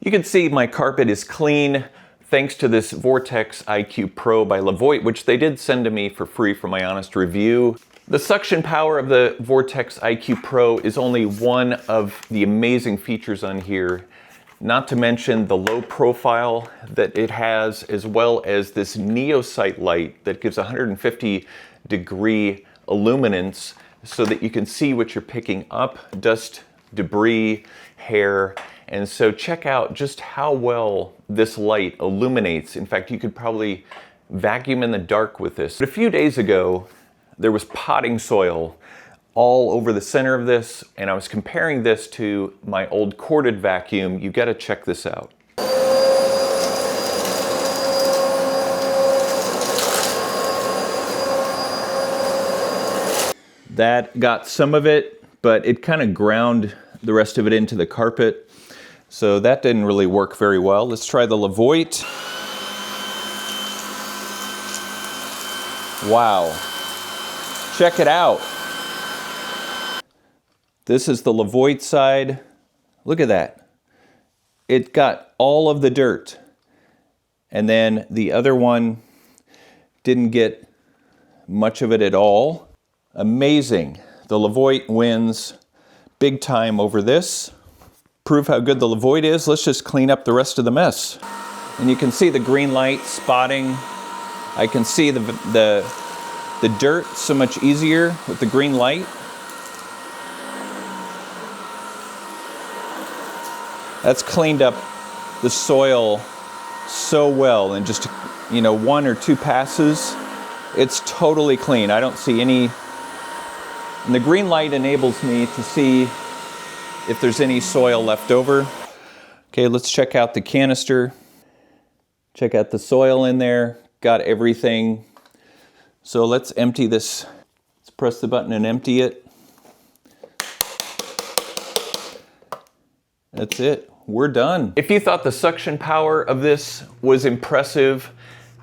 You can see my carpet is clean thanks to this VortexIQ Pro by Levoit, which they did send to me for free for my honest review. The suction power of the VortexIQ Pro is only one of the amazing features on here, not to mention the low profile that it has, as well as this NeoSight light that gives 150-degree illuminance so that you can see what you're picking up, dust, debris, hair. And so check out just how well this light illuminates. In fact, you could probably vacuum in the dark with this. But a few days ago, there was potting soil all over the center of this, and I was comparing this to my old corded vacuum. You gotta check this out. That got some of it, but it kind of ground the rest of it into the carpet. So that didn't really work very well. Let's try the Levoit. Wow. Check it out. This is the Levoit side. Look at that. It got all of the dirt. And then the other one didn't get much of it at all. Amazing. The Levoit wins big time over this. Prove how good the Levoit is, let's just clean up the rest of the mess. And you can see the green light spotting. I can see the dirt so much easier with the green light. That's cleaned up the soil so well in just, one or two passes. It's totally clean. I don't see any. And the green light enables me to see if there's any soil left over. Okay, let's check out the canister. Check out the soil in there. Got everything. So let's empty this. Let's press the button and empty it. That's it. We're done. If you thought the suction power of this was impressive,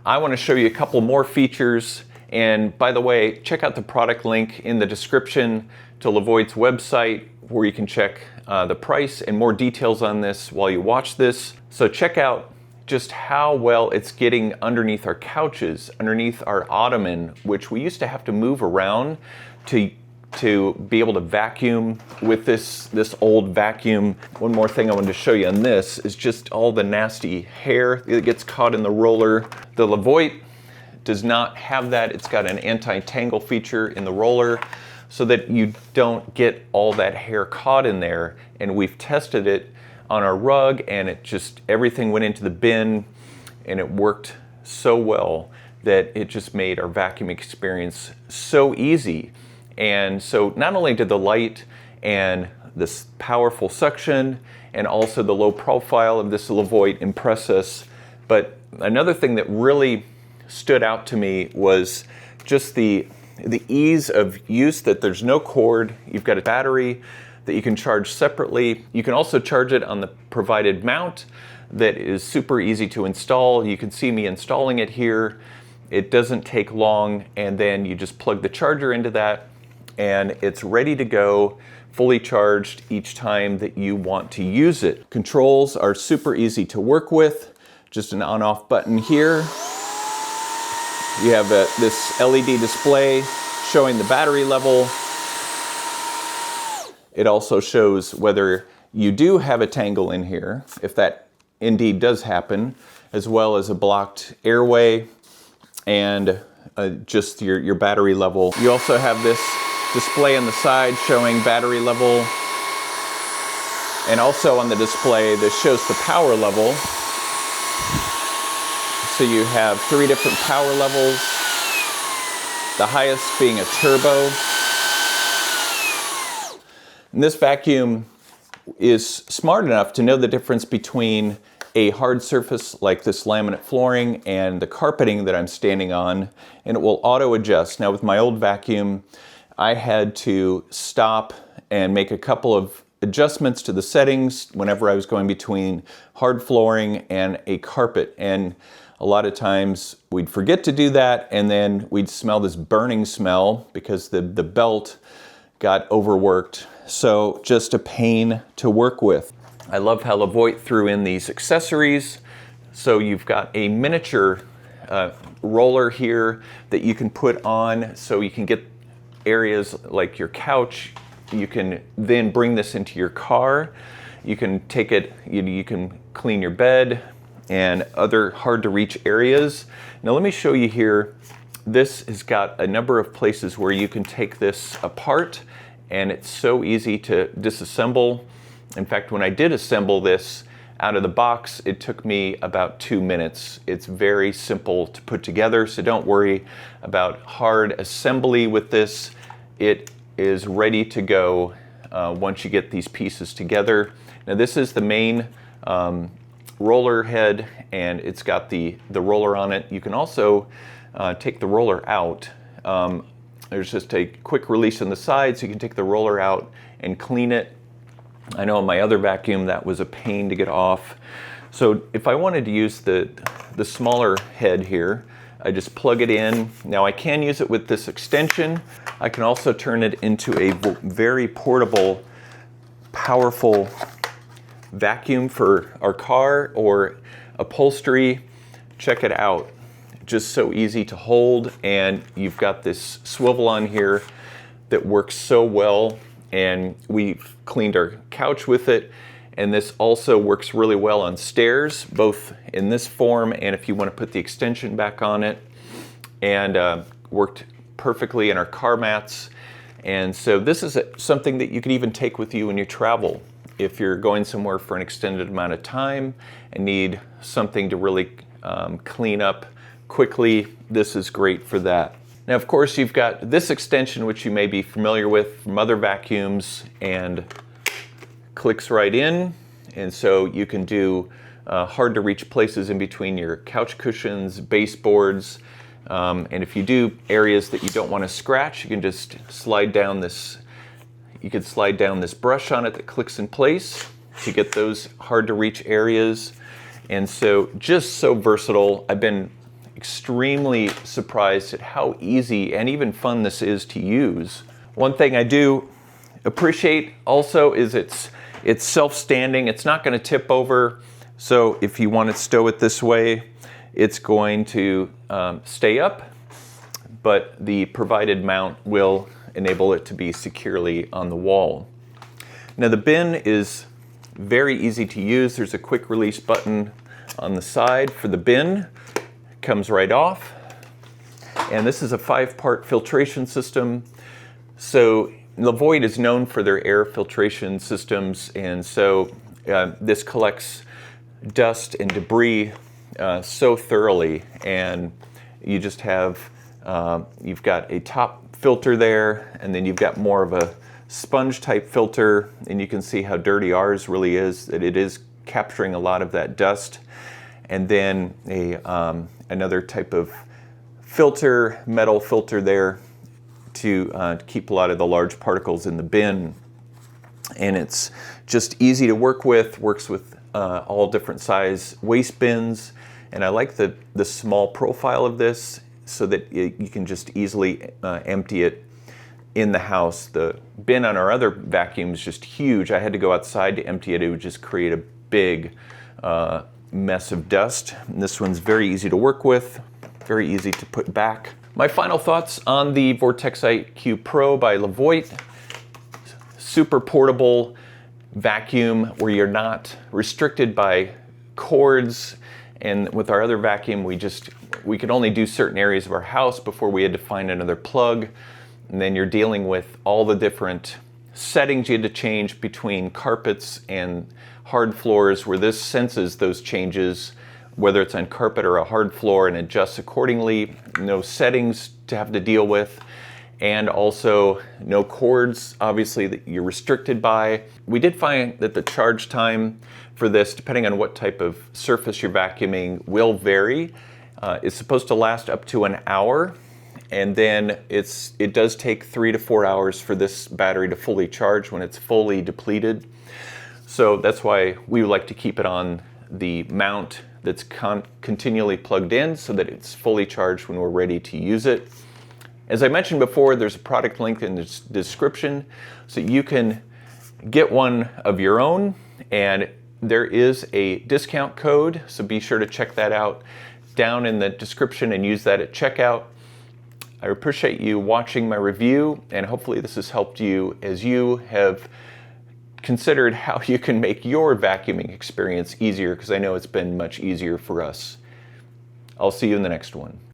I want to show you a couple more features. And by the way, check out the product link in the description to Levoit's website, where you can check the price and more details on this while you watch this. So check out just how well it's getting underneath our couches, underneath our ottoman, which we used to have to move around to be able to vacuum with this old vacuum. One more thing I wanted to show you on this is just all the nasty hair that gets caught in the roller. The Levoit does not have that. It's got an anti-tangle feature in the roller so that you don't get all that hair caught in there. And we've tested it on our rug, and everything went into the bin, and it worked so well that it just made our vacuum experience so easy. And so not only did the light and this powerful suction and also the low profile of this Levoit impress us, but another thing that really stood out to me was just the ease of use, that there's no cord. You've got a battery that you can charge separately. You can also charge it on the provided mount that is super easy to install. You can see me installing it here. It doesn't take long, and then you just plug the charger into that and it's ready to go, fully charged each time that you want to use it. Controls are super easy to work with. Just an on-off button here. You have this LED display showing the battery level. It also shows whether you do have a tangle in here, if that indeed does happen, as well as a blocked airway and just your battery level. You also have this display on the side showing battery level, and also on the display this shows the power level. So you have 3 different power levels, the highest being a turbo. And this vacuum is smart enough to know the difference between a hard surface like this laminate flooring and the carpeting that I'm standing on, and it will auto adjust. Now with my old vacuum, I had to stop and make a couple of adjustments to the settings whenever I was going between hard flooring and a carpet. And a lot of times we'd forget to do that, and then we'd smell this burning smell because the belt got overworked. So just a pain to work with. I love how Levoit threw in these accessories. So you've got a miniature roller here that you can put on so you can get areas like your couch. You can then bring this into your car. You can take it, you can clean your bed and other hard to reach areas. Now let me show you here. This has got a number of places where you can take this apart, and it's so easy to disassemble. In fact, when I did assemble this out of the box, it took me about 2 minutes. It's very simple to put together, so don't worry about hard assembly with this. It is ready to go once you get these pieces together. Now this is the main roller head, and it's got the roller on it. You can also take the roller out. There's just a quick release on the side, so you can take the roller out and clean it. I know on my other vacuum that was a pain to get off. So if I wanted to use the smaller head here, I just plug it in. Now I can use it with this extension. I can also turn it into a very portable, powerful vacuum for our car or upholstery. Check it out. Just so easy to hold, and you've got this swivel on here that works so well, and we've cleaned our couch with it. And this also works really well on stairs, both in this form and if you want to put the extension back on it, and worked perfectly in our car mats. And so this is something that you can even take with you when you travel. If you're going somewhere for an extended amount of time and need something to really clean up quickly, this is great for that. Now, of course, you've got this extension, which you may be familiar with from other vacuums, and clicks right in. And so you can do hard to reach places in between your couch cushions, baseboards. And if you do areas that you don't want to scratch, you can just slide down this. You could slide down this brush on it that clicks in place to get those hard to reach areas. And so just so versatile. I've been extremely surprised at how easy and even fun this is to use. One thing I do appreciate also is it's self-standing. It's not going to tip over. So if you want to stow it this way, it's going to stay up, but the provided mount will enable it to be securely on the wall. Now the bin is very easy to use. There's a quick release button on the side for the bin. It comes right off. And this is a 5-part filtration system. So Levoit is known for their air filtration systems, and so this collects dust and debris so thoroughly. And you just have, you've got a top filter there, and then you've got more of a sponge type filter, and you can see how dirty ours really is, that it is capturing a lot of that dust. And then another type of filter, metal filter there to keep a lot of the large particles in the bin. And it's just easy to work with, works with all different size waste bins. And I like the small profile of this so that you can just easily empty it in the house. The bin on our other vacuum is just huge. I had to go outside to empty it. It would just create a big mess of dust. And this one's very easy to work with, very easy to put back. My final thoughts on the VortexIQ Pro by Levoit. Super portable vacuum where you're not restricted by cords. And with our other vacuum, we could only do certain areas of our house before we had to find another plug. And then you're dealing with all the different settings you had to change between carpets and hard floors, where this senses those changes, whether it's on carpet or a hard floor, and adjusts accordingly. No settings to have to deal with, and also no cords, obviously, that you're restricted by. We did find that the charge time for this, depending on what type of surface you're vacuuming, will vary. It's supposed to last up to an hour, and then it does take 3 to 4 hours for this battery to fully charge when it's fully depleted. So that's why we like to keep it on the mount that's continually plugged in so that it's fully charged when we're ready to use it. As I mentioned before, there's a product link in the description, so you can get one of your own, and there is a discount code, so be sure to check that out down in the description and use that at checkout. I appreciate you watching my review, and hopefully this has helped you as you have considered how you can make your vacuuming experience easier, because I know it's been much easier for us. I'll see you in the next one.